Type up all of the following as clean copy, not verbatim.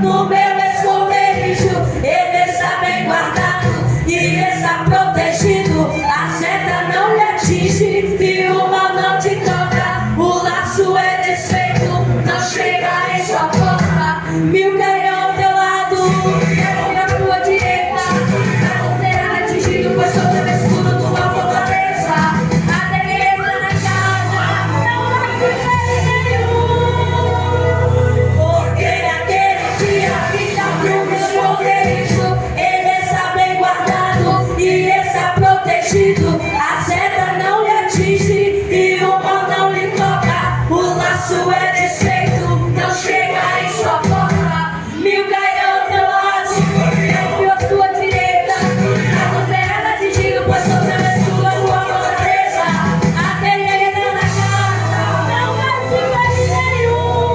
no meu esconderijo, ele está bem guardado e está protegido. A seta não lhe atinge e o mal não te toca. O laço é desfeito, não chega em sua porta. Mil cairão ao teu lado, 10.000 à tua direita, mas não será atingido, pois sobre o escudo tua fortaleza. A defesa na casa, não vai sofrer nenhum. Porque naquele dia habita no meu esconderijo, ele está bem guardado e está protegido. A seta não lhe atinge e o mal não lhe toca. O laço é desfeito, não chega em sua porta. Mil cairão ao teu lado, 10.000 à tua direita, mas não será atingido, pois sobre o escudo a tua fortaleza. A beleza na casa, não vai sofrer nenhum.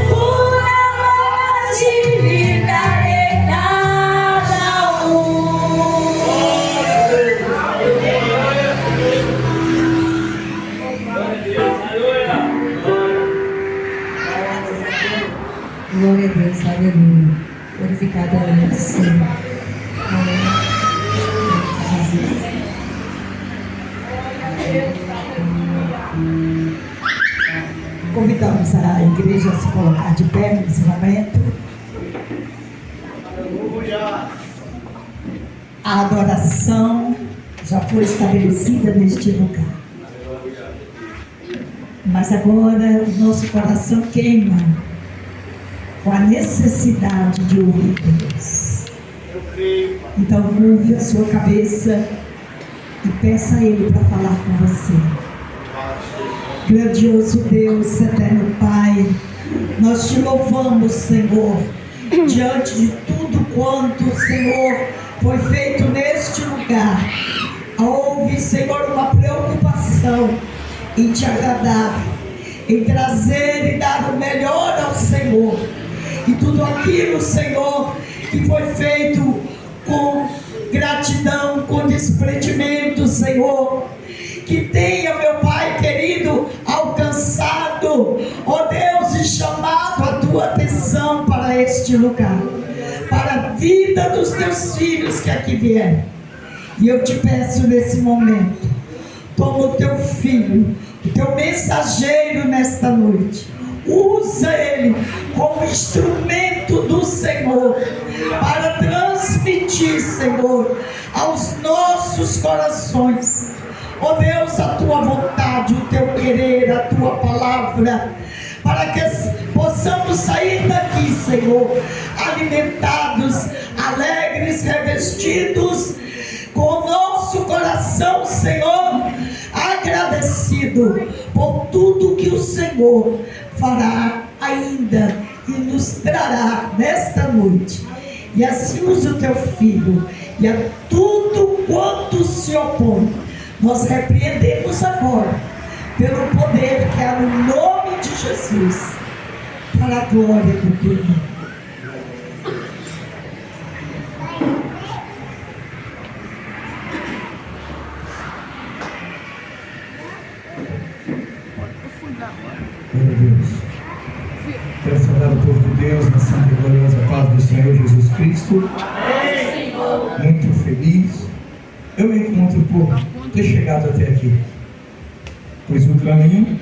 Por amor te livrarei cada um. Glória a Deus, aleluia. Glorificado é o nome do Senhor. Aleluia. Jesus. Convidamos a igreja a se colocar de pé nesse momento. A adoração já foi estabelecida neste lugar. Mas agora o nosso coração queima com a necessidade de ouvir Deus. Então curve a sua cabeça e peça a Ele para falar com você. Grandioso Deus, eterno Pai, nós te louvamos, Senhor, diante de tudo quanto, Senhor, foi feito neste lugar. Houve, Senhor, uma preocupação em te agradar, em trazer e dar o melhor ao Senhor. E tudo aquilo, Senhor, que foi feito com gratidão, com desprendimento, Senhor, que tenha, meu Pai querido, alcançado, ó Deus, e chamado a tua atenção para este lugar, para a vida dos teus filhos que aqui vieram. E eu te peço nesse momento, toma o teu filho, o teu mensageiro nesta noite, usa ele como instrumento do Senhor, para transmitir, Senhor, aos nossos corações, ó Deus, a tua vontade, o teu querer, a tua palavra, para que possamos sair daqui, Senhor, alimentados, alegres, revestidos, com o nosso coração, Senhor, agradecido por tudo que o Senhor fará ainda e nos trará nesta noite. E assim usa o teu filho, e a tudo quanto se opõe, nós repreendemos agora, pelo poder que há no nome de Jesus, para a glória do teu nome. Glória a Deus. Quero saudar o povo de Deus na santa e gloriosa paz do Senhor Jesus Cristo. Muito feliz. Eu me encontro por ter chegado até aqui, pois o caminho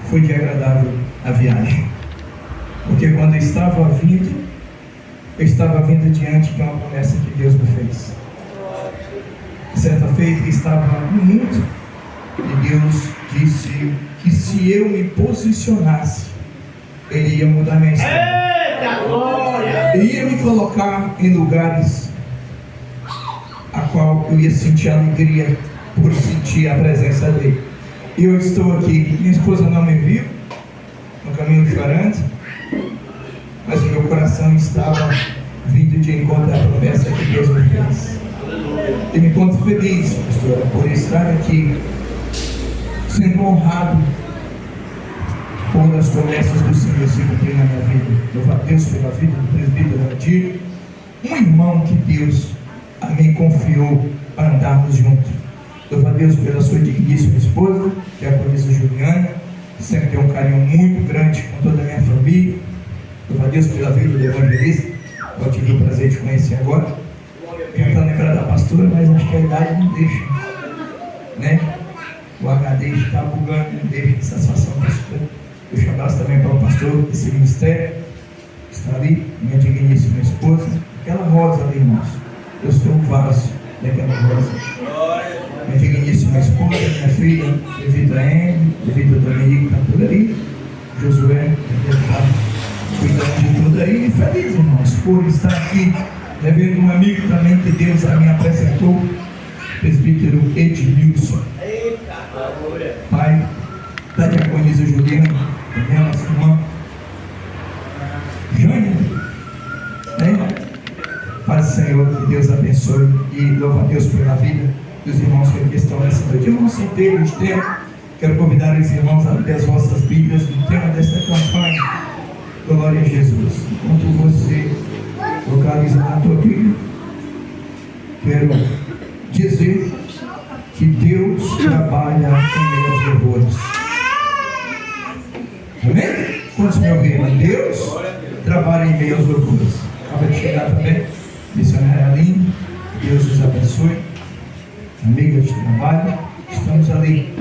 foi de agradável a viagem, porque quando eu estava vindo diante de uma promessa que Deus me fez. Certa feita estava no mundo e Deus disse que se eu me posicionasse, Ele ia mudar minha história. Ele ia me colocar em lugares a qual eu ia sentir alegria por sentir a presença dele. E eu estou aqui, minha esposa não me viu no caminho chorando, mas o meu coração estava vindo de encontro à promessa que Deus me fez. E me encontro feliz, pastora, por estar aqui sendo honrado por as promessas do Senhor se cumprir na minha vida. Louvo a Deus pela vida do presbítero Adir, um irmão que Deus a mim confiou para andarmos juntos. Louvo a Deus pela sua digníssima esposa, que é a Polícia Juliana, sempre tenho um carinho muito grande com toda a minha família. Louvo a Deus pela vida do evangelista, eu tive o prazer de conhecer agora. Tentando lembrar da pastora, mas acho que a idade não deixa, né? O HD está bugando, não deixa de satisfação, pastor. Deixa um abraço também para o pastor desse ministério, que está ali, minha digníssima esposa. Aquela rosa ali, irmãos, eu sou o vaso daquela rosa. Minha digníssima esposa, minha filha, Evita M, Evita Dominique, está por aí. Josué, deve estar cuidando de tudo aí. E feliz, irmãos, por estar aqui, devendo um amigo também que Deus me apresentou, o presbítero Edmilson. Pai da diaconisa Juliana, também a nossa irmã Jânia, né? Paz do Senhor, que Deus abençoe e louva a Deus pela vida dos irmãos que estão nessa noite. Irmãos, sem ter de tempo, quero convidar os irmãos a abrir as vossas Bíblias no tema desta campanha. Glória a Jesus. Enquanto você localiza na tua Bíblia, quero dizer que Deus trabalha em meio aos louvores. Amém? Quantos me ouviram? Deus trabalha em meio aos louvores. Acaba de chegar também, missionária Aline, Deus os abençoe, amiga de trabalho. Estamos ali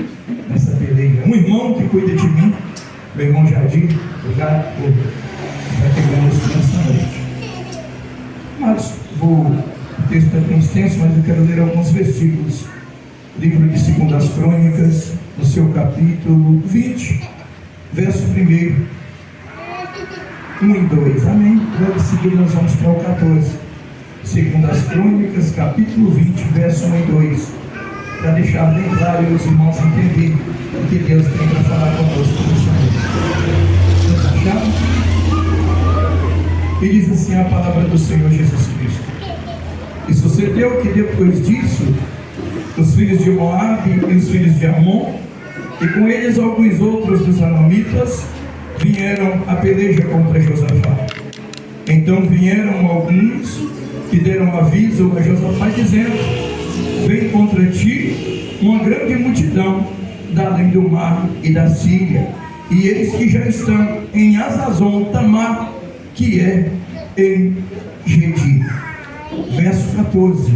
nessa peleja. Um irmão que cuida de mim, meu irmão Jardim, obrigado por estar aqui conosco nessa noite. Mas o texto é bem extenso, mas eu quero ler alguns versículos. Livro de 2 Crônicas, no seu capítulo 20, verso 1, 1 e 2, amém? Logo em seguida nós vamos para o 14. 2 Crônicas, capítulo 20, verso 1 e 2, para deixar bem claro e os irmãos entenderem o que Deus tem para falar conosco nessa noite. Vamos achar? E diz assim a palavra do Senhor Jesus Cristo. E sucedeu que depois disso, os filhos de Moabe e os filhos de Amon, e com eles alguns outros dos Anamitas, vieram a peleja contra Josafá. Então vieram alguns que deram aviso a Josafá, dizendo: vem contra ti uma grande multidão da além do mar e da Síria, e eis que já estão em Azazon Tamar, que é em Gedi. Verso 14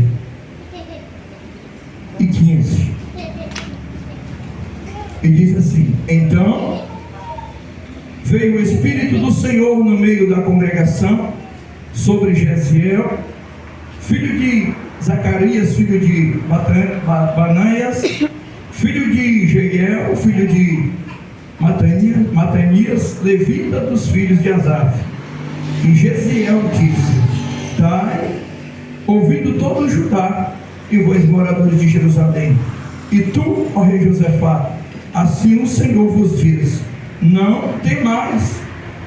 e 15. E diz assim: então veio o Espírito do Senhor no meio da congregação sobre Jeziel, filho de Zacarias, filho de Banaias, filho de Jeiel, filho de Matanias, levita dos filhos de Asaf. E Jeziel disse: dai ouvido todo o Judá e vós moradores de Jerusalém, e tu, ó rei Josafá, assim o Senhor vos diz: não temais,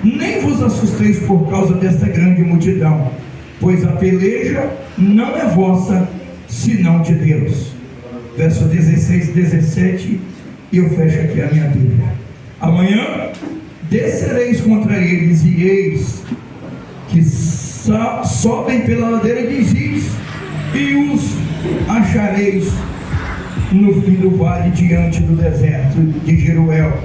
nem vos assusteis por causa desta grande multidão, pois a peleja não é vossa, senão de Deus. Verso 16 e 17, e eu fecho aqui a minha Bíblia. Amanhã descereis contra eles, e eis que sobem pela ladeira de Ziz, e os achareis no fim do vale, diante do deserto de Jeruel.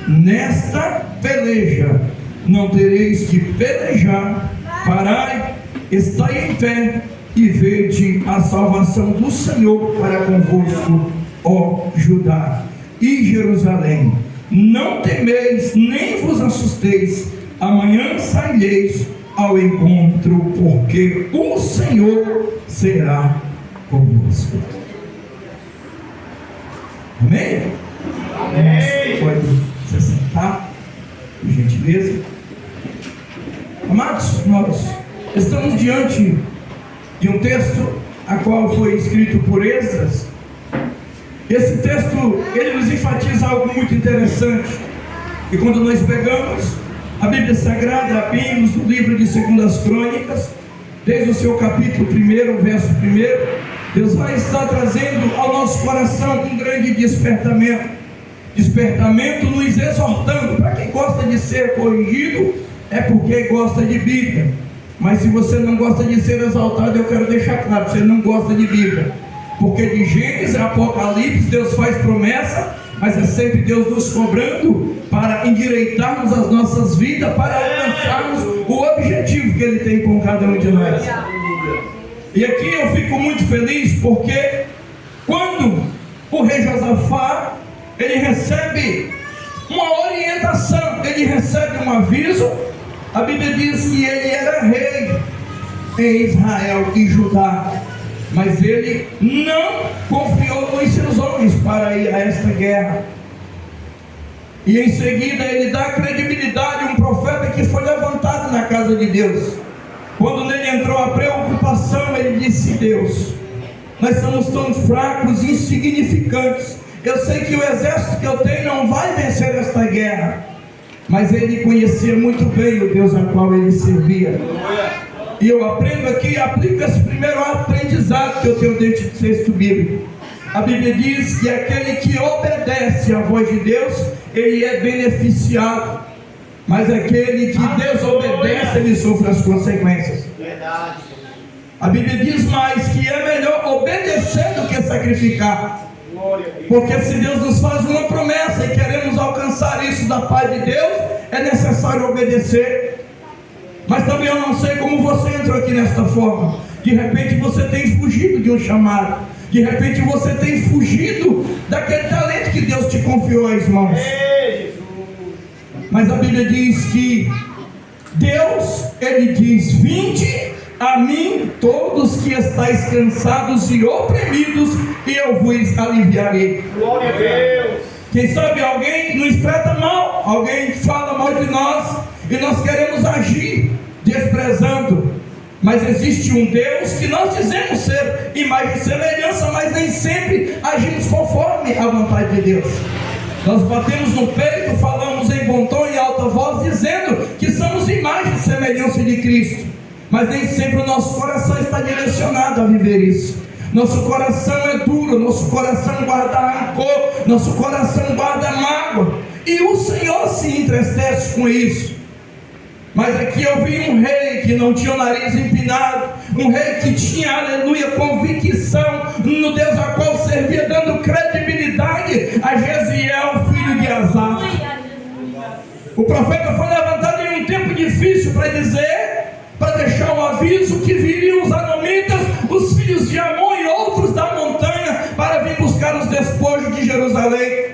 Nesta peleja não tereis que pelejar. Parai, estai em pé e vede a salvação do Senhor para convosco, ó Judá e Jerusalém. Não temeis, nem vos assusteis. Amanhã saireis ao encontro, porque o Senhor será convosco. Amém? Amém. Pode se sentar, por gentileza. Amados, nós estamos diante de um texto a qual foi escrito por Esdras. Esse texto, ele nos enfatiza algo muito interessante. E quando nós pegamos a Bíblia Sagrada, abrimos o livro de 2 Crônicas, desde o seu capítulo 1, verso 1, Deus vai estar trazendo ao nosso coração um grande despertamento. Despertamento nos exortando. Para quem gosta de ser corrigido, é porque gosta de Bíblia. Mas se você não gosta de ser exaltado, eu quero deixar claro: você não gosta de Bíblia. Porque de Gênesis a Apocalipse, Deus faz promessa mas é sempre Deus nos cobrando para endireitarmos as nossas vidas, para alcançarmos o objetivo que Ele tem com cada um de nós. E aqui eu fico muito feliz porque quando o rei Josafá, ele recebe uma orientação, ele recebe um aviso. A Bíblia diz que ele era rei em Israel e Judá, mas ele não confiou nos seus homens para ir a esta guerra. E em seguida ele dá credibilidade a um profeta que foi levantado na casa de Deus. Quando nele entrou a preocupação, ele disse: Deus, nós somos tão fracos e insignificantes. Eu sei que o exército que eu tenho não vai vencer esta guerra. Mas ele conhecia muito bem o Deus a qual ele servia. E eu aprendo aqui e aplico esse primeiro aprendizado que eu tenho dentro do texto bíblico. A Bíblia diz que aquele que obedece à voz de Deus, ele é beneficiado. Mas aquele que desobedece, ele sofre as consequências. A Bíblia diz mais que é melhor obedecer do que sacrificar. Porque se Deus nos faz uma promessa e queremos alcançar isso da paz de Deus, é necessário obedecer. Mas também eu não sei como você entrou aqui nesta forma. De repente você tem fugido de um chamado. De repente você tem fugido daquele talento que Deus te confiou às mãos. Mas a Bíblia diz que Deus, Ele diz: vinde a mim todos que estáis cansados e oprimidos, e eu vos aliviarei. Glória a Deus. Quem sabe alguém nos trata mal, alguém fala mal de nós, e nós queremos agir desprezando. Mas existe um Deus que nós dizemos ser imagem e semelhança, mas nem sempre agimos conforme a vontade de Deus. Nós batemos no peito, falamos em bom tom e alta voz, dizendo que somos imagem e semelhança de Cristo. Mas nem sempre o nosso coração está direcionado a viver isso. Nosso coração é duro, nosso coração guarda rancor, nosso coração guarda mágoa. E o Senhor se entristece com isso. Mas aqui eu vi um rei que não tinha o nariz empinado, um rei que tinha, aleluia, convicção no Deus a qual servia, dando credibilidade a Jeziel, filho de Asaf. O profeta foi levantado em um tempo difícil para dizer, para deixar um aviso que viriam os anomitas, os filhos de Amon e outros da montanha para vir buscar os despojos de Jerusalém.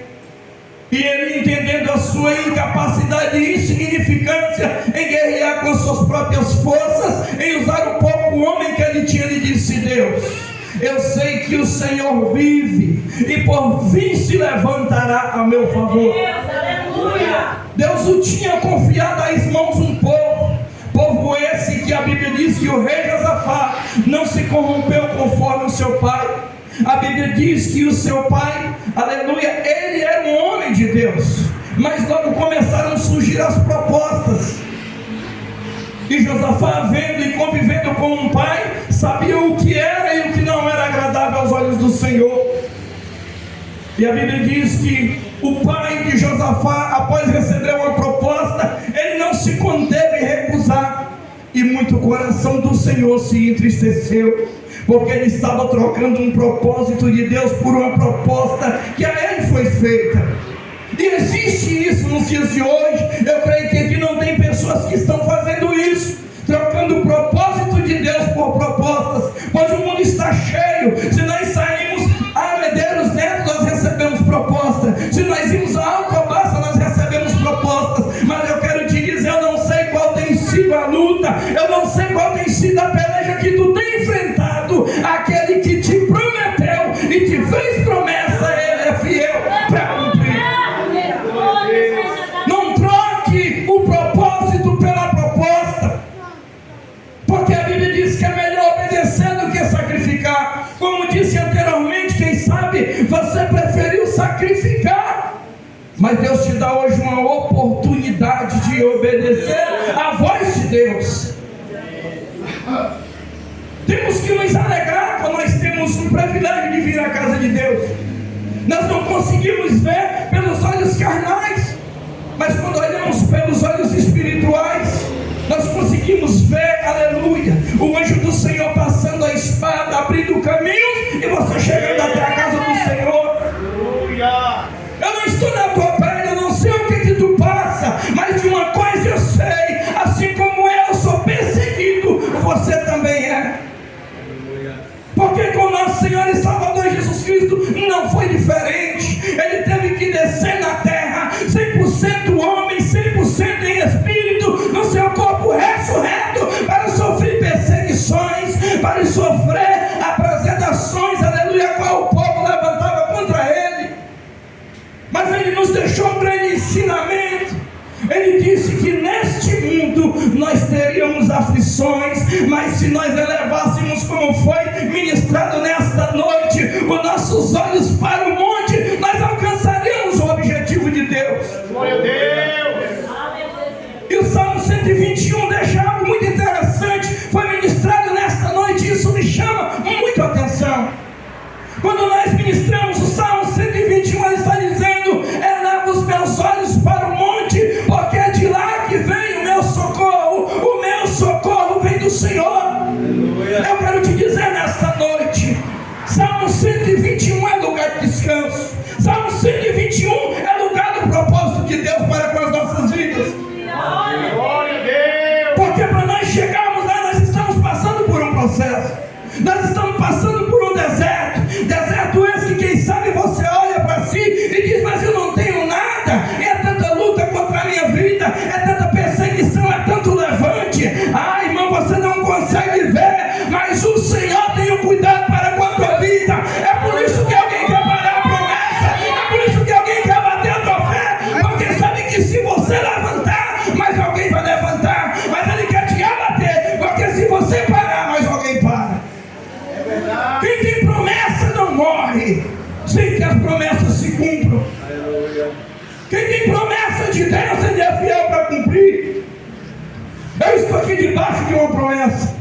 E ele, entendendo a sua incapacidade e insignificância em guerrear com suas próprias forças, em usar o pouco homem que ele tinha, ele disse: Deus, eu sei que o Senhor vive e por fim se levantará a meu favor. Deus o tinha confiado às mãos um povo esse que a Bíblia diz que o rei Josafá não se corrompeu conforme o seu pai. A Bíblia diz que o seu pai, aleluia, ele era um homem de Deus, mas logo começaram a surgir as propostas. E Josafá, vendo e convivendo com um pai, sabia o que era e o que não era agradável aos olhos do Senhor. E a Bíblia diz que o pai de Josafá, após receber uma proposta, ele não se conteve em recusar. E muito o coração do Senhor se entristeceu, porque ele estava trocando um propósito de Deus por uma proposta que a ele foi feita. E existe isso nos dias de hoje. Eu creio que aqui não tem pessoas que estão fazendo isso, trocando o propósito de Deus por propostas, pois o mundo está cheio. Se nós saímos a Medeiros Neto, nós recebemos proposta. Se nós irmos a Alcobaça, nós recebemos propostas. Mas eu quero te dizer, eu não sei qual tem sido a luta, eu não sei qual tem sido a peleja que tu tem enfrentado. Aquele que te prometeu e te fez promessa, ele é fiel para cumprir. Não troque o propósito pela proposta, porque a Bíblia diz que é melhor obedecer do que sacrificar. Como disse anteriormente, quem sabe você preferiu sacrificar, mas Deus te dá hoje uma oportunidade de obedecer à voz de Deus. Temos que nos alegrar quando nós temos o privilégio de vir à casa de Deus. Nós não conseguimos ver pelos olhos carnais, mas quando olhamos pelos olhos espirituais, nós conseguimos ver, aleluia, o anjo do Senhor passando a espada, abrindo caminhos, e você chegando até a casa do Senhor. Aleluia. Eu não condições, mas se nós elevássemos como foi ministrado nesta noite, os nossos olhos para o monte, nós alcançaríamos o objetivo de Deus. Glória a Deus. E o Salmo 121 deixa algo muito interessante, foi ministrado nesta noite, isso me chama muito a atenção. Quando nós ministramos o Salmo 121, ele está dizendo: eleva os meus olhos para o monte, porque é de lá que vem o meu socorro vem do Senhor. Eu quero te dizer nesta noite, Salmo 121 é lugar de descanso, Salmo 121 é lugar do propósito de Deus para com as nossas vidas. Glória a Deus. Porque para nós chegarmos lá, nós estamos passando por um processo, nós estamos passando por um deserto esse que quem sabe você olha para si e diz: mas eu não tenho nada, é tanta luta contra a minha vida, é tanta perseguição, é tanto levante. Ah, irmão, você não consegue ver, mas o Senhor tem o cuidado para com a tua vida. É por isso que alguém quer parar a promessa, é por isso que alguém quer bater a tua fé, porque sabe que se você levantar, mais alguém vai levantar, mas ele quer te abater, porque se você parar, mais alguém para. Quem tem promessa não morre sem que as promessas se cumpram. Quem tem promessa de Deus, ele é fiel para cumprir. Eu estou aqui debaixo de uma promessa.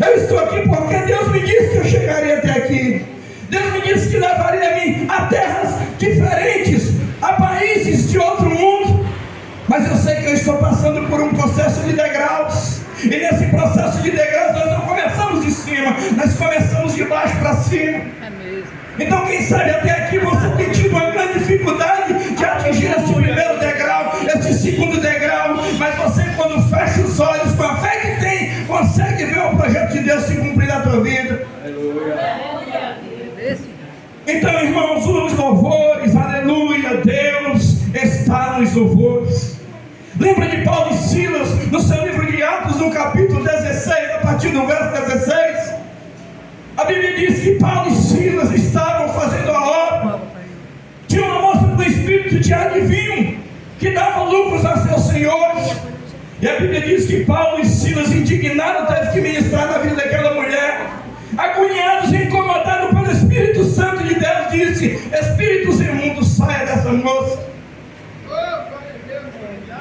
Eu estou aqui porque Deus me disse que eu chegaria até aqui. Deus me disse que levaria-me a terras diferentes, a países de outro mundo. Mas eu sei que eu estou passando por um processo de degraus. E nesse processo de degraus nós não começamos de cima, nós começamos de baixo para cima. Então quem sabe até aqui você tem tido uma grande dificuldade de atingir esse primeiro degrau, esse segundo degrau, mas você, quando fecha os olhos com a fé que tem, consegue ver o projeto de Deus se cumprir na tua vida. Então, irmãos, os louvores, aleluia, Deus está nos louvores. Lembra de Paulo e Silas no seu livro de Atos, no capítulo 16, a partir do verso 16? A Bíblia diz que Paulo e Silas estavam fazendo a obra. Tinha uma moça do espírito de adivinho que dava lucros a seus senhores. E a Bíblia diz que Paulo e Silas, indignados, teve que ministrar na vida daquela mulher. Agoniados e incomodados pelo Espírito Santo de Deus, disse: espíritos imundos, saia dessa moça.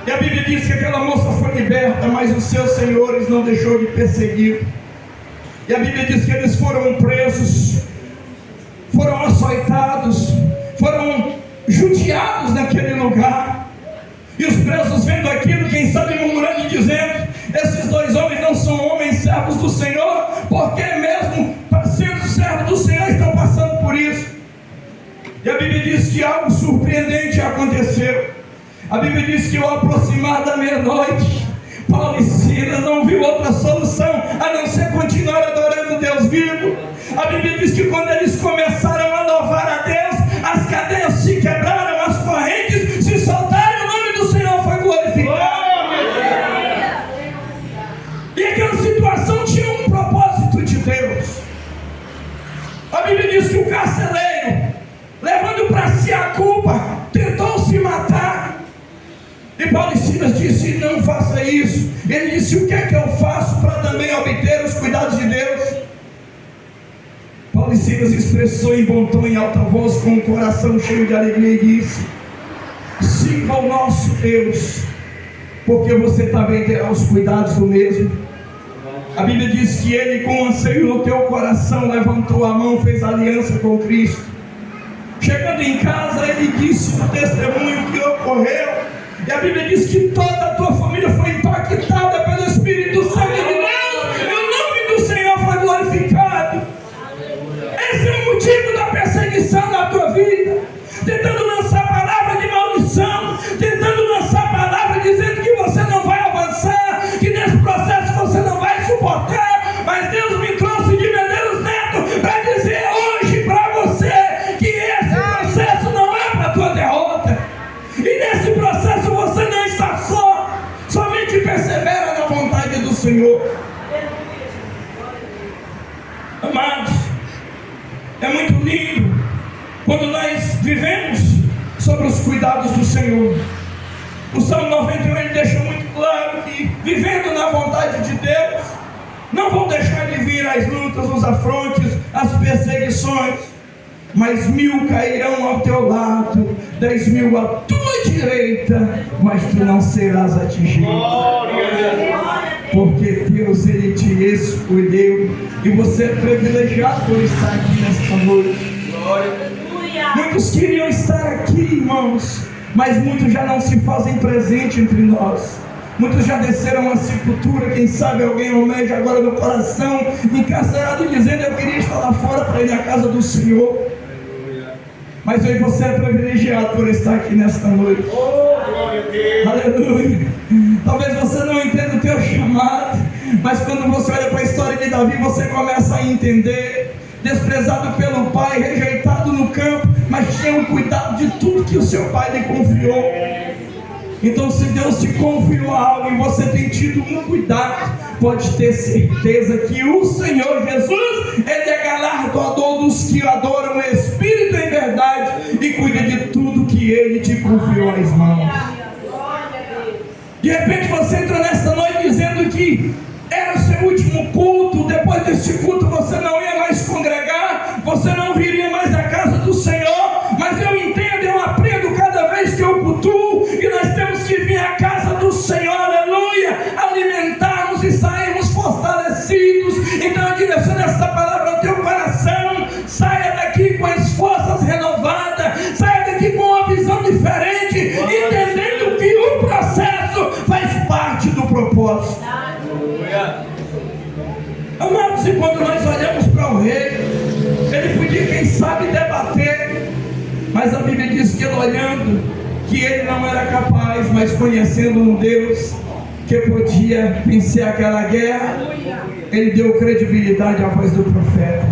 E a Bíblia diz que aquela moça foi liberta, mas os seus senhores não deixou de perseguir. E a Bíblia diz que eles foram presos, foram açoitados, foram judiados naquele lugar. E os presos vendo aquilo, quem sabe murmurando e dizendo: esses dois homens não são homens servos do Senhor, porque mesmo sendo servos do Senhor estão passando por isso. E a Bíblia diz que algo surpreendente aconteceu. A Bíblia diz que ao aproximar da meia-noite, Paulo e Silas não viu outra solução a não ser continuar adorando Deus vivo. A Bíblia diz que quando eles começaram a louvar a Deus, as cadeias se quebraram, as correntes se soltaram, e o nome do Senhor foi glorificado. E aquela situação tinha um propósito de Deus. A Bíblia diz que o carcereiro, levando para si a culpa, tentou se matar. E Paulo e Silas disse: não faça isso. Ele disse: o que é que eu faço para também obter os cuidados de Deus? Paulo e Silas expressou em bom tom, em alta voz, com o coração cheio de alegria, e disse: siga o nosso Deus, porque você também terá os cuidados do mesmo. A Bíblia diz que ele, com anseio no teu coração, levantou a mão, fez aliança com Cristo. Chegando em casa, ele disse o testemunho que ocorreu. E a Bíblia diz que toda a tua família foi impactada pelo Espírito Santo de Deus, e o nome do Senhor foi glorificado. Esse é o motivo da perseguição na tua vida, tentando lançar palavra de maldição, tentando lançar palavra dizendo que você não vai avançar, que nesse processo você não vai suportar. Mas Deus me trouxe de Medeiros Neto para dizer hoje para você que esse processo não é para a tua derrota. E nesse processo você não está só, somente persevera na vontade do Senhor. Amados, é muito lindo quando nós vivemos sobre os cuidados do Senhor. O Salmo 91 ele deixa muito claro que, vivendo na vontade de Deus, Não vão deixar de vir as lutas, os afrontes, as perseguições, mas 1000 cairão ao teu lado, 10.000 à tua direita, mas tu não serás atingido. Porque Deus, Ele te escolheu, e você é privilegiado por estar aqui nesta noite. Muitos queriam estar aqui, irmãos, mas muitos já não se fazem presente entre nós. Muitos já desceram à sepultura. Quem sabe alguém almeja agora no coração, encarcerado, dizendo: eu queria estar lá fora para ir à casa do Senhor. Mas hoje você é privilegiado por estar aqui nesta noite. Aleluia. Talvez você não entenda o teu chamado, mas quando você olha para a história de Davi, você começa a entender. Desprezado pelo pai, rejeitado no campo, mas tinha o cuidado de tudo que o seu pai lhe confiou. Então, se Deus te confiou algo e você tem tido um cuidado, pode ter certeza que o Senhor Jesus, Ele é galardoador dos que adoram o Espírito em verdade e cuida de tudo que Ele te confiou às mãos. De repente você entra nesta noite dizendo que era o seu último culto, depois deste culto você não ia mais congregar, você não viria mais à casa do Senhor, mas eu entendo, eu aprendo cada vez que eu cultuo, e nós temos que vir à casa do Senhor, aleluia, alimentarmos e sairmos fortalecidos. Então eu direciono esta palavra ao teu coração: saia daqui com as forças renovadas, saia daqui com uma visão diferente, entendendo que o processo faz parte do propósito. Amados, e quando nós olhamos para o rei, ele podia, quem sabe, debater, mas a Bíblia diz que ele, olhando, que ele não era capaz, mas conhecendo um Deus que podia vencer aquela guerra, ele deu credibilidade à voz do profeta.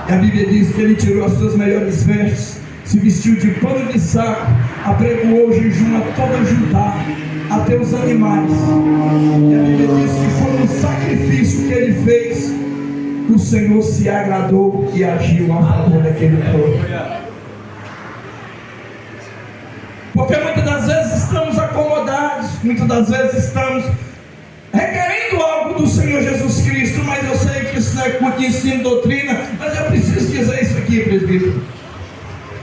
E a Bíblia diz que ele tirou as suas melhores vestes, se vestiu de pano de saco, apregoou jejum a toda Judá, até os animais. E a Bíblia diz que foi um sacrifício que ele fez, o Senhor se agradou e agiu a favor daquele povo. Porque muitas das vezes estamos acomodados, muitas das vezes estamos requerendo algo do Senhor Jesus Cristo, mas eu sei que isso não é culto de ensino, doutrina, mas eu preciso dizer isso aqui, presbítero.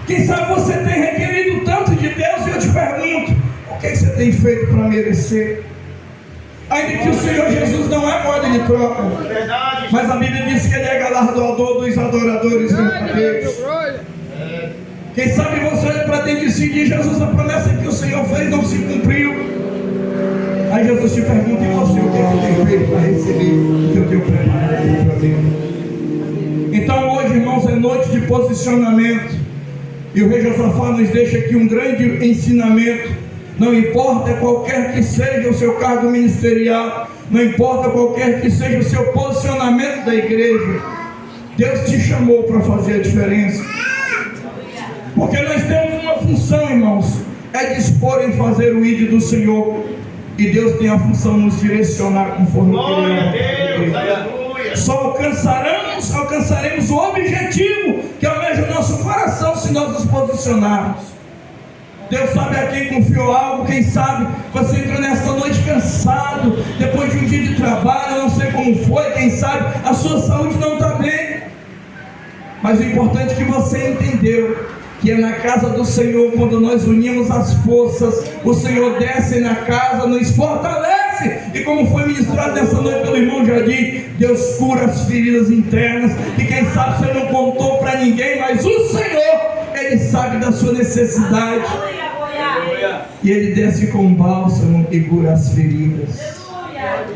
Quem sabe você tem requerido tanto de Deus, e eu te pergunto: o que você tem feito para merecer? Ainda que o Senhor Jesus não é moeda de troca, mas a Bíblia diz que Ele é galardoador dos adoradores verdadeiros. Quem sabe você olha para dentro de si e diz: Jesus, a promessa que o Senhor fez não se cumpriu. Aí Jesus te pergunta: e você, o que eu tenho feito para receber o que eu tenho preparado para Deus? Então hoje, irmãos, é noite de posicionamento, e o rei Josafá nos deixa aqui um grande ensinamento. Não importa qualquer que seja o seu cargo ministerial, não importa qualquer que seja o seu posicionamento da igreja, Deus te chamou para fazer a diferença. Porque nós temos uma função, irmãos, é dispor em fazer o ID do Senhor, e Deus tem a função de nos direcionar conforme Ele. Só alcançaremos o objetivo que almeja o nosso coração se nós nos posicionarmos. Deus sabe a quem confiou algo. Quem sabe você entrou nesta noite cansado, depois de um dia de trabalho, eu não sei como foi, quem sabe a sua saúde não está bem, mas o importante é que você entendeu que é na casa do Senhor, quando nós unimos as forças, o Senhor desce na casa, nos fortalece, e como foi ministrado nessa noite pelo irmão Jardim, Deus cura as feridas internas, que quem sabe você não contou para ninguém, mas o Senhor, Ele sabe da sua necessidade, e Ele desce com bálsamo e cura as feridas.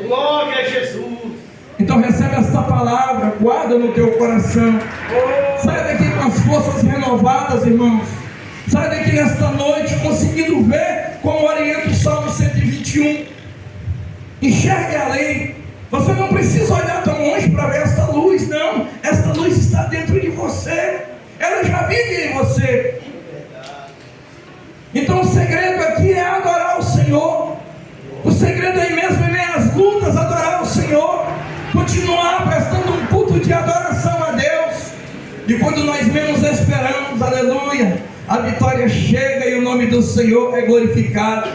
Glória a Jesus. Então recebe esta palavra, guarda no teu coração. Sai daqui com as forças renovadas, irmãos. Sai daqui nesta noite conseguindo ver como orienta o Salmo 121. Enxergue além. Você não precisa olhar tão longe para ver esta luz, não. Esta luz está dentro de você. Ela já vive em você. Então o segredo aqui é adorar o Senhor. O segredo aí mesmo é meio as lutas, adorar o Senhor, continuar prestando um culto de adoração a Deus. E quando nós menos esperamos, aleluia, a vitória chega e o nome do Senhor é glorificado.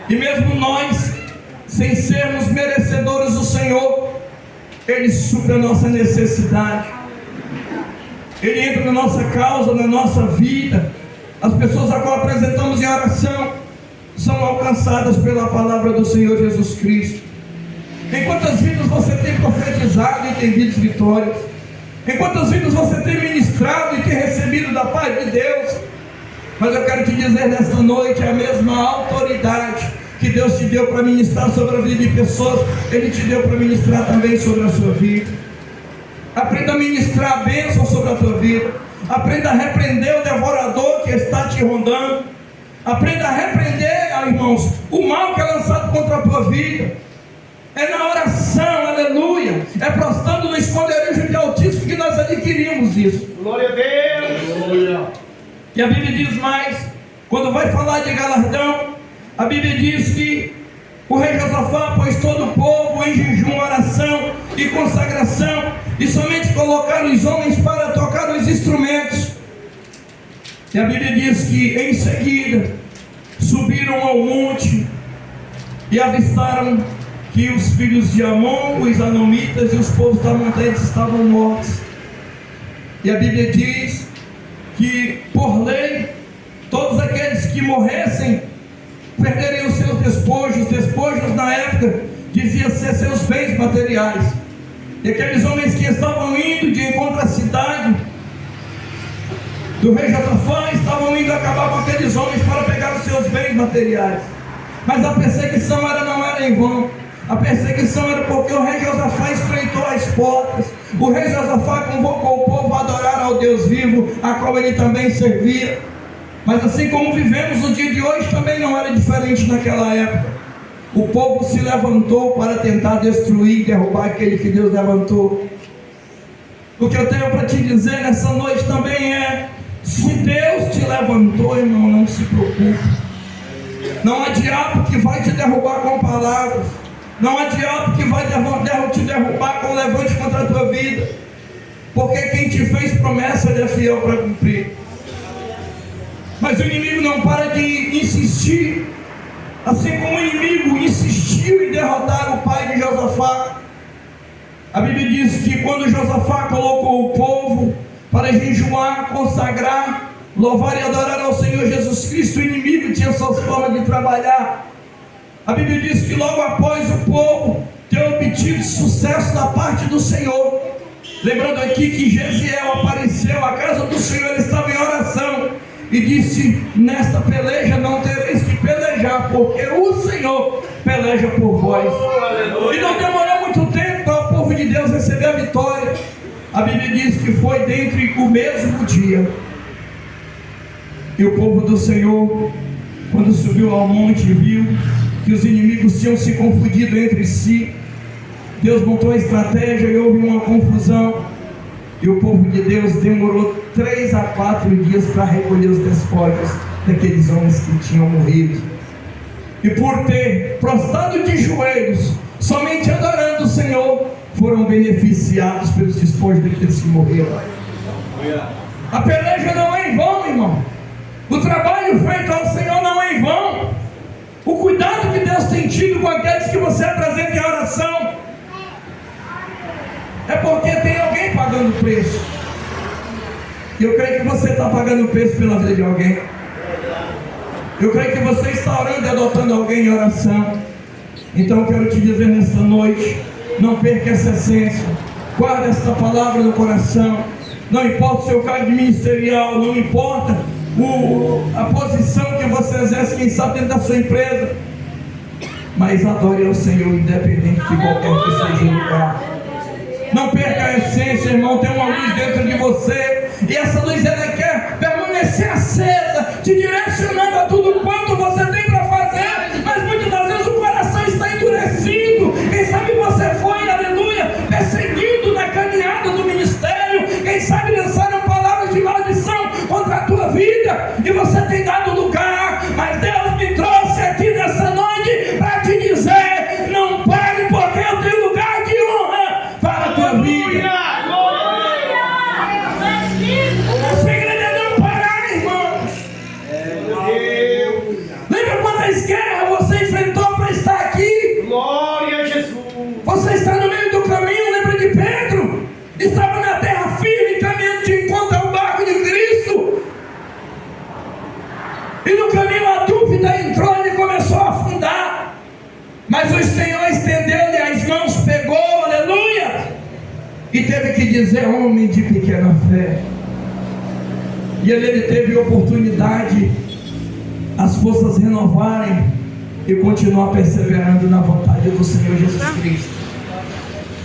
E mesmo nós, sem sermos merecedores do Senhor, Ele supre a nossa necessidade. Ele entra na nossa causa, na nossa vida. As pessoas a qual apresentamos em oração são alcançadas pela palavra do Senhor Jesus Cristo. Em quantas vidas você tem profetizado e tem visto vitórias? Em quantas vidas você tem ministrado e tem recebido da paz de Deus? Mas eu quero te dizer nesta noite, a mesma autoridade que Deus te deu para ministrar sobre a vida de pessoas, Ele te deu para ministrar também sobre a sua vida. Aprenda a ministrar a bênção sobre a tua vida. Aprenda a repreender o devorador que está te rondando. Aprenda a repreender, irmãos, o mal que é lançado contra a tua vida. É na oração, aleluia. É prostrando no esconderijo de Altíssimo que nós adquirimos isso. Glória a Deus. Glória. E a Bíblia diz mais, quando vai falar de galardão, a Bíblia diz que o rei Josafá pôs todo o povo em jejum, oração e consagração, e somente colocaram os homens para tocar os instrumentos. E a Bíblia diz que em seguida subiram ao monte e avistaram que os filhos de Amon, os anomitas e os povos da montanha estavam mortos. E a Bíblia diz que por lei todos aqueles que morressem perderiam os seus despojos. Despojos na época dizia ser seus bens materiais. E aqueles homens que estavam indo de encontro à cidade do rei Josafá estavam indo acabar com aqueles homens para pegar os seus bens materiais. Mas a perseguição não era em vão. A perseguição era porque o rei Josafá estreitou as portas. O rei Josafá convocou o povo a adorar ao Deus vivo, a qual ele também servia. Mas assim como vivemos no dia de hoje, também não era diferente naquela época. O povo se levantou para tentar destruir e derrubar aquele que Deus levantou. O que eu tenho para te dizer nessa noite também é: se Deus te levantou, irmão, não se preocupe. Não há diabo que vai te derrubar com palavras. Não há diabo que vai te derrubar com levante contra a tua vida. Porque quem te fez promessa, Ele é fiel para cumprir. Mas o inimigo não para de insistir. Assim como o inimigo insistiu em derrotar o pai de Josafá. A Bíblia diz que quando Josafá colocou o povo para jejuar, consagrar, louvar e adorar ao Senhor Jesus Cristo, o inimigo tinha suas formas de trabalhar. A Bíblia diz que logo após o povo ter obtido sucesso da parte do Senhor, lembrando aqui que Jesiel apareceu, a casa do Senhor estava em oração, e disse: nesta peleja não tereis que pelejar, porque o Senhor peleja por vós. E não demorou muito tempo para o povo de Deus receber a vitória. A Bíblia diz que foi dentro do mesmo dia. E o povo do Senhor, quando subiu ao monte, viu que os inimigos tinham se confundido entre si. Deus montou a estratégia e houve uma confusão. E o povo de Deus demorou 3 a 4 dias para recolher os despojos daqueles homens que tinham morrido. E por ter prostrado de joelhos, somente adorando o Senhor, foram beneficiados pelos despojos daqueles que morreram. A peleja não é em vão, irmão. O trabalho feito ao Senhor não é em vão. O cuidado que Deus tem tido com aqueles que você apresenta em oração é porque tem alguém pagando o preço. E eu creio que você está pagando o preço pela vida de alguém. Eu creio que você está orando e adotando alguém em oração. Então eu quero te dizer nesta noite: não perca essa essência. Guarda esta palavra no coração. Não importa o seu cargo ministerial, não importa a posição que você exerce, quem sabe dentro da sua empresa, mas adore ao Senhor independente de qualquer que seja o lugar. Não perca a essência, irmão. Tem uma luz dentro de você, e essa luz ela quer permanecer acesa, te direcionando a tudo quanto você tem para fazer. Mas muitas das vezes o coração está endurecido. Quem sabe você foi, aleluia, perseguido na caminhada do ministério. Quem sabe lançaram palavras de maldição contra a tua vida, e você tem dado lugar. Mas Deus me trouxe aqui nessa noite para te dizer: não pare, porque eu tenho lugar de honra para a tua vida. O segredo é não parar, irmãos. o Senhor estendeu-lhe as mãos, pegou, aleluia, e teve que dizer: homem de pequena fé. E ele teve oportunidade, as forças renovarem e continuar perseverando na vontade do Senhor Jesus Cristo.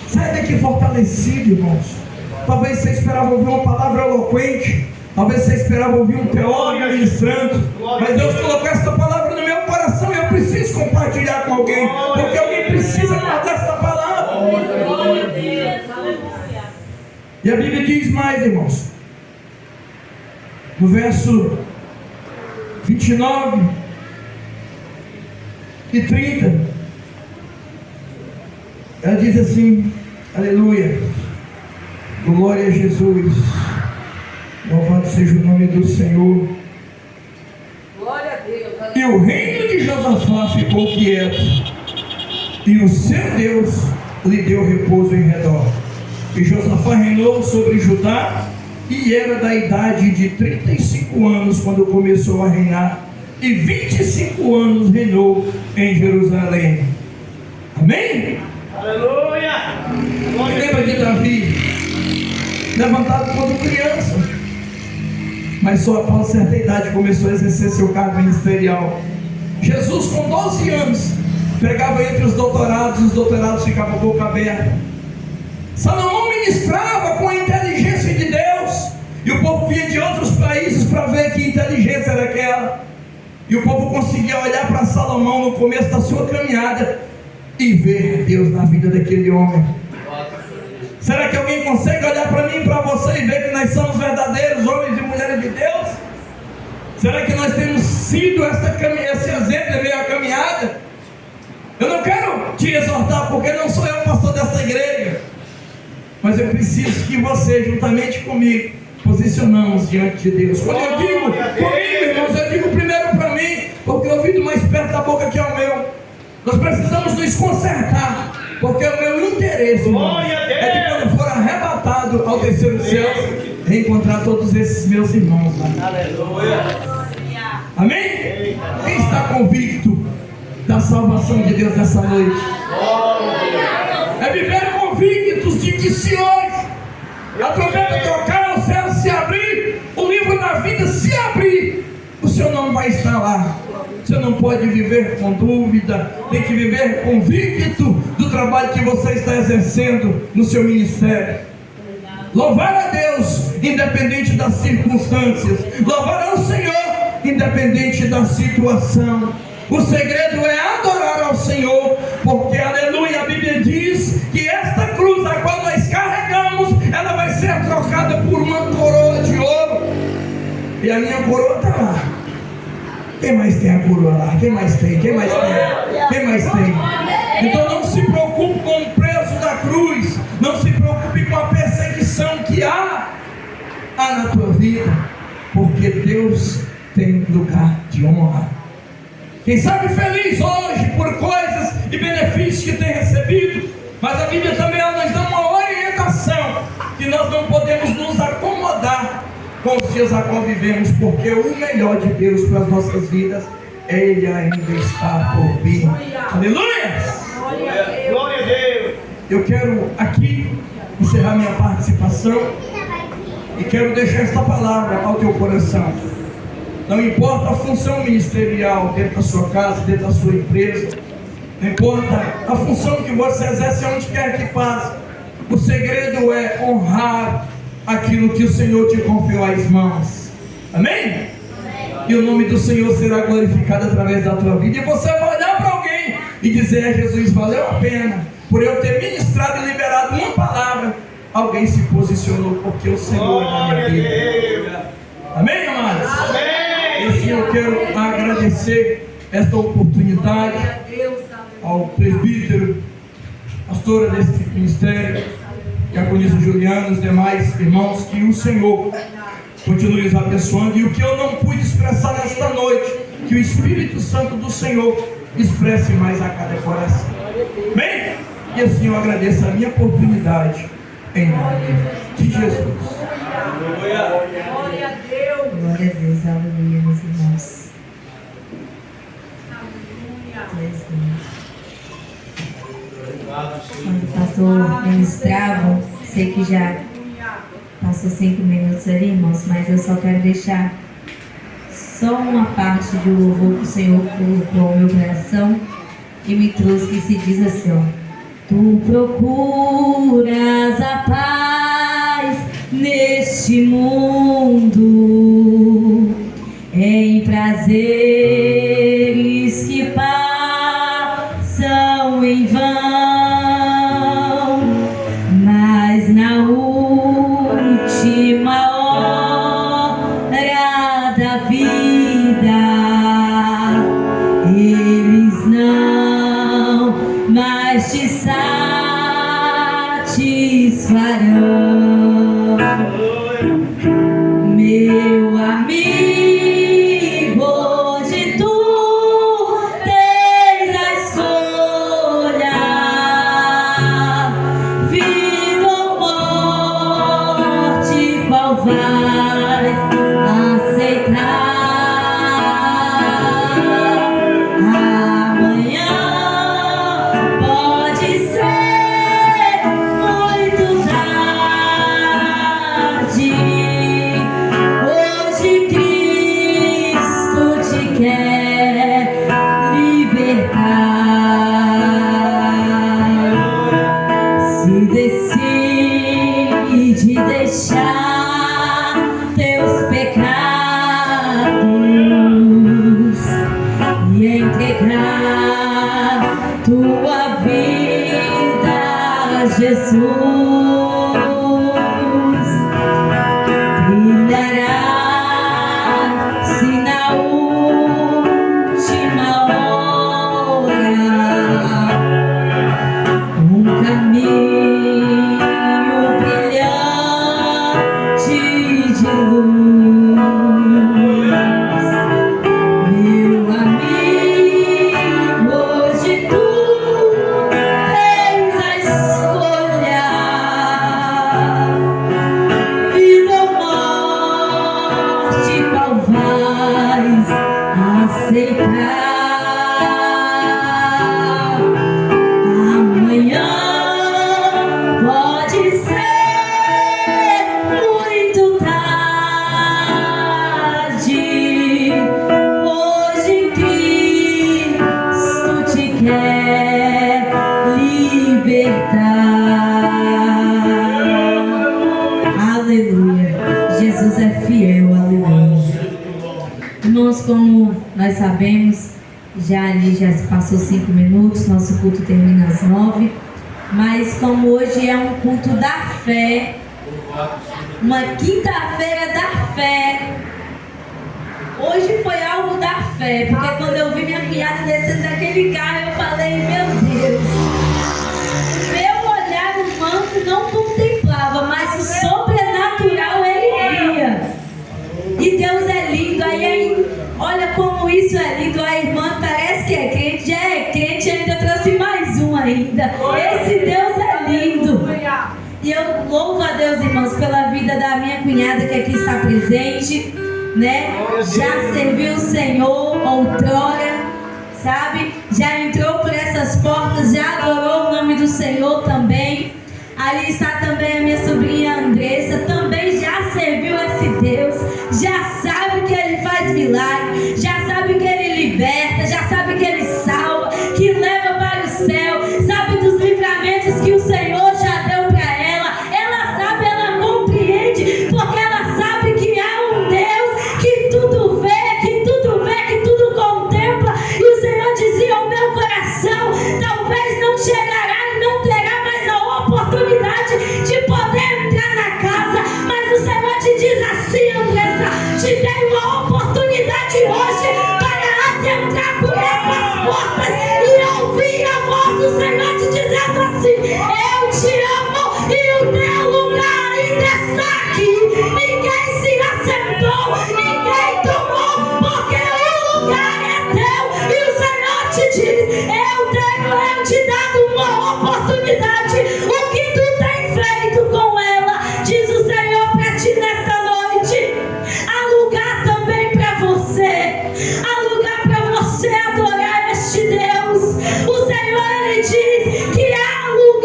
Sai daqui fortalecido, irmãos. Talvez você esperava ouvir uma palavra eloquente, talvez você esperava ouvir um teólogo ministrando, mas Deus colocou esta palavra no meu coração e eu preciso compartilhar com alguém, porque alguém precisa guardar esta palavra. E a Bíblia diz mais, irmãos, no verso 29 e 30, ela diz assim, aleluia, glória a Jesus, louvado seja o nome do Senhor. Glória a Deus. E o reino de Josafá ficou quieto, e o seu Deus lhe deu repouso em redor. E Josafá reinou sobre Judá, e era da idade de 35 anos quando começou a reinar, e 25 anos reinou em Jerusalém. Amém? Aleluia! Lembra de Davi, levantado quando criança, mas só após certa idade começou a exercer seu cargo ministerial. Jesus, com 12 anos, pregava entre os doutorados ficavam boca aberta. Salomão ministrava com a inteligência de Deus, e o povo vinha de outros países para ver que inteligência era aquela, e o povo conseguia olhar para Salomão no começo da sua caminhada e ver Deus na vida daquele homem. Será que alguém consegue olhar para mim e para você e ver que nós somos verdadeiros homens e mulheres de Deus? Será que nós temos sido esse exemplo em meio à caminhada? Eu não quero te exortar, porque não sou eu o pastor desta igreja, mas eu preciso que você, juntamente comigo, posicionamos diante de Deus. Quando eu digo comigo, irmãos, eu digo primeiro para mim, porque o ouvido mais perto da boca que é o meu. Nós precisamos nos consertar, porque o meu interesse, irmãos, é que quando for arrebatado ao terceiro céu, reencontrar todos esses meus irmãos lá. Aleluia! Amém? Quem está convicto da salvação de Deus nessa noite? É viver convictos de que se hoje a trombeta tocar, o céu se abrir, o livro da vida se abrir, o Senhor não vai estar lá. Você não pode viver com dúvida, tem que viver convicto do trabalho que você está exercendo no seu ministério. Louvar a Deus independente das circunstâncias, louvar ao Senhor independente da situação. O segredo é adorar ao Senhor, porque, aleluia, a Bíblia diz que esta cruz a qual nós carregamos, ela vai ser trocada por uma coroa de ouro, e a minha coroa está lá. Quem mais tem a coroa lá? Quem mais tem? Quem mais tem? Quem mais tem? Então não se preocupe com o preço da cruz, não se preocupe com a perseguição que há na tua vida, porque Deus tem lugar de honra. Quem sabe feliz hoje por coisas e benefícios que tem recebido, mas a Bíblia também nos dá uma orientação, que nós não podemos nos acomodar com os dias a qual vivemos, porque o melhor de Deus para as nossas vidas, Ele ainda está por vir. Aleluia! Glória a Deus! Eu quero aqui encerrar minha participação e quero deixar esta palavra ao teu coração. Não importa a função ministerial dentro da sua casa, dentro da sua empresa, não importa a função que você exerce onde quer que faça, o segredo é honrar aquilo que o Senhor te confiou às mãos. Amém? E o nome do Senhor será glorificado através da tua vida, e você vai olhar para alguém e dizer: Jesus, valeu a pena por eu ter ministrado e liberado uma palavra. Alguém se posicionou porque o Senhor é na minha vida. Amém, amados? Amém! E assim eu quero agradecer esta oportunidade ao presbítero, pastora desse ministério, diaconisa Juliana, os demais irmãos, que o Senhor continue os abençoando, e o que eu não pude expressar nesta noite, que o Espírito Santo do Senhor expresse mais a cada coração. Amém? E assim eu agradeço a minha oportunidade, em nome de Jesus. Glória a Deus. Glória a Deus, aleluia, meus irmãos. Aleluia. Tu és Deus. quando o pastor ministrava, sei que já passou 5 minutos ali, irmãos, mas eu só quero deixar só uma parte de louvor que o Senhor colocou ao meu coração e me trouxe, que se diz assim, ó: Tu procuras a paz neste mundo, em prazeres que passam em vão, mas na última hora da vida eles não mais te satisfarão. Meu amigo, hoje tu tens a escolha, vida ou morte, qual vais aceitar? Amanhã pode ser muito tarde. Hoje Cristo te quer libertar. Se decide deixar teus pecados e entregar tua vida a Jesus, brilhará se na última hora um caminho brilhante de luz. Meu amigo, hoje tu tens a escolha, vida ou morte, qual vais aceitar? Amanhã pode ser muito tarde. Hoje Cristo te quer libertar. Aleluia. Jesus é fiel, aleluia. Irmãos, como nós sabemos, já se passou 5 minutos, nosso culto termina às 9. Mas como hoje é um culto da fé, uma quinta-feira da fé, hoje foi algo da fé, porque quando eu vi minha cunhada descendo daquele carro, eu falei, meu Deus, meu olhar humano não contemplava, mas o sobrenatural ele via. E Deus é lindo. Aí, olha como isso é lindo. A irmã parece que é crente, já é crente, ainda trouxe mais um ainda. Esse Deus é lindo. E eu louvo a Deus, irmãos, pela vida da minha cunhada que aqui está presente, né? Já serviu o Senhor outrora, sabe? Já entrou por essas portas, já adorou o nome do Senhor também. Ali está também a minha sobrinha Andressa, também já serviu esse Deus, já sabe que Ele faz milagre, já sabe que Ele liberta, já sabe que Ele salva, que leva para o céu, sabe dos livramentos que o Senhor já deu para ela. Ela sabe, ela compreende, porque ela sabe que há um Deus que tudo vê, que tudo contempla. E o Senhor dizia ao meu coração, talvez não chegará e não terá mais a oportunidade de poder entrar na casa, mas o Senhor te diz assim, Andressa, te dei uma oportunidade hoje para adentrar por essas portas e ouvir a voz do Senhor te dizendo assim, eu te amo e o teu lugar ainda está aqui. Ninguém se assentou, ninguém tomou, porque o lugar é teu. E o Senhor te diz, eu te dado uma oportunidade. O que tu tem feito com ela, diz o Senhor para ti nesta noite. Há lugar também para você, há lugar para você adorar este Deus. O Senhor, Ele diz que há lugar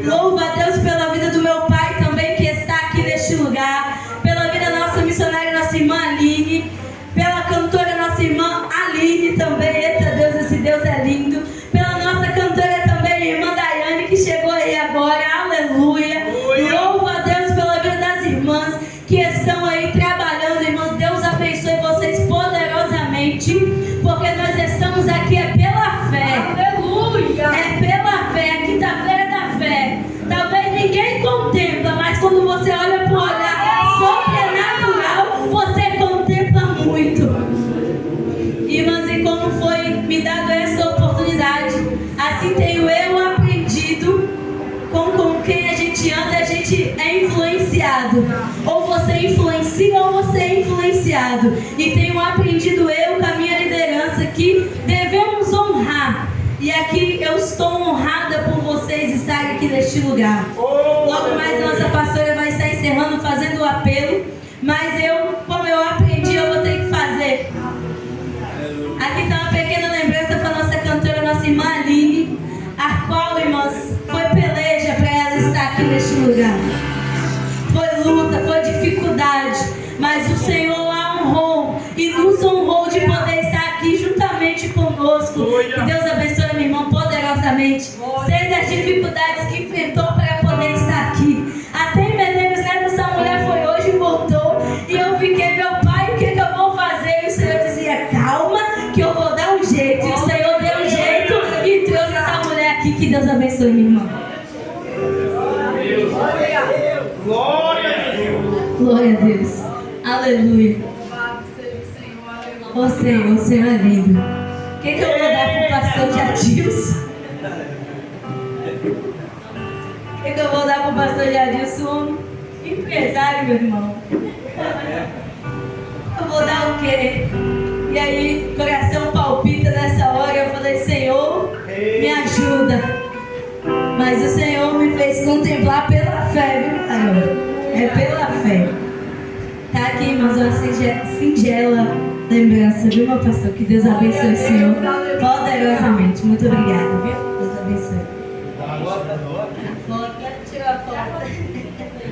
Louvo a Deus pela vida do meu pai também, que está aqui neste lugar. Pela vida da nossa missionária, nossa irmã Aline. Pela cantora, nossa irmã Aline também. Eita Deus, esse Deus é lindo. Pela nossa cantora também, irmã Daiane, que chegou aí agora. Aleluia. Louvo a Deus pela vida das irmãs que estão aí trabalhando, irmãos. Deus abençoe vocês poderosamente, porque nós estamos aqui pela fé. Aleluia. É pela fé, a quinta-feira da fé. Talvez ninguém contempla, mas quando você olha para o olhar sobrenatural, você contempla muito. Irmãs, e como foi me dado essa oportunidade, assim tenho eu aprendido com quem a gente anda, a gente é influenciado. Ou você influencia ou você é influenciado. E tenho aprendido eu com a minha liderança que devemos honrar. E aqui eu estou honrada por vocês estarem aqui neste lugar. Logo mais nossa pastora vai estar encerrando, fazendo o apelo. Mas como eu aprendi, eu vou ter que fazer. Aqui está uma pequena lembrança para nossa cantora, nossa irmã Aline, a qual, irmãs, foi peleja para ela estar aqui neste lugar. Foi luta, foi dificuldade, mas o Senhor a honrou e nos honrou de poder estar aqui juntamente conosco. Que Deus abençoe minha irmã poderosamente. Sei das dificuldades que enfrentou para poder estar aqui. Até em Medeiros, né, essa mulher foi hoje e voltou. E eu fiquei, meu pai, o que eu vou fazer? E o Senhor dizia, calma, que eu vou dar um jeito. E o Senhor deu um jeito e trouxe essa mulher aqui. Que Deus abençoe minha irmã. Glória a Deus. Glória a Deus. Aleluia. O Senhor é lindo. O que eu vou dar para o pastor Jadilson? O que eu vou dar para o pastor Jadilson? Empresário, meu irmão. Eu vou dar o quê? E aí, coração palpita nessa hora. Eu falei, Senhor, me ajuda. Mas o Senhor me fez contemplar pela fé, viu, Senhor? É pela fé. Tá aqui, irmãos, uma singela lembrança, viu, meu pastor? Que Deus abençoe o Senhor poderosamente. Muito obrigada, viu? Deus abençoe. Tirou a foto.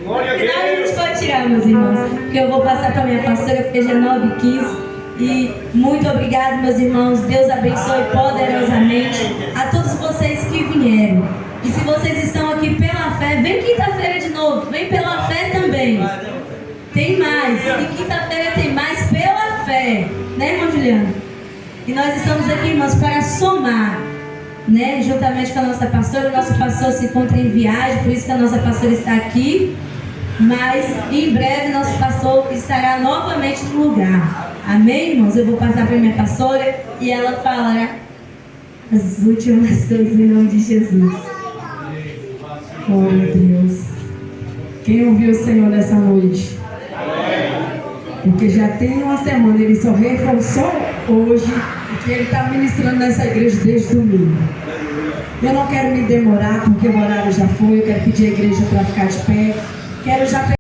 Glória a Afinal, a gente Deus. pode tirar, meus irmãos, porque eu vou passar para minha pastora, porque já é 9h15. E muito obrigado, meus irmãos. Deus abençoe poderosamente a todos vocês que vieram. E se vocês estão aqui pela fé, vem quinta-feira de novo. Vem pela fé também. Tem mais. E quinta-feira tem mais pela fé. Né, irmão Juliano? E nós estamos aqui, irmãos, para somar. Né? Juntamente com a nossa pastora. O nosso pastor se encontra em viagem, por isso que a nossa pastora está aqui. Mas em breve nosso pastor estará novamente no lugar. Amém, irmãos? Eu vou passar para minha pastora e ela falará as últimas coisas em nome de Jesus. Oh, meu Deus. Quem ouviu o Senhor nessa noite? Porque já tem uma semana, ele só reforçou hoje que ele está ministrando nessa igreja desde domingo. Eu não quero me demorar, porque o horário já foi. Eu quero pedir à igreja para ficar de pé. Quero já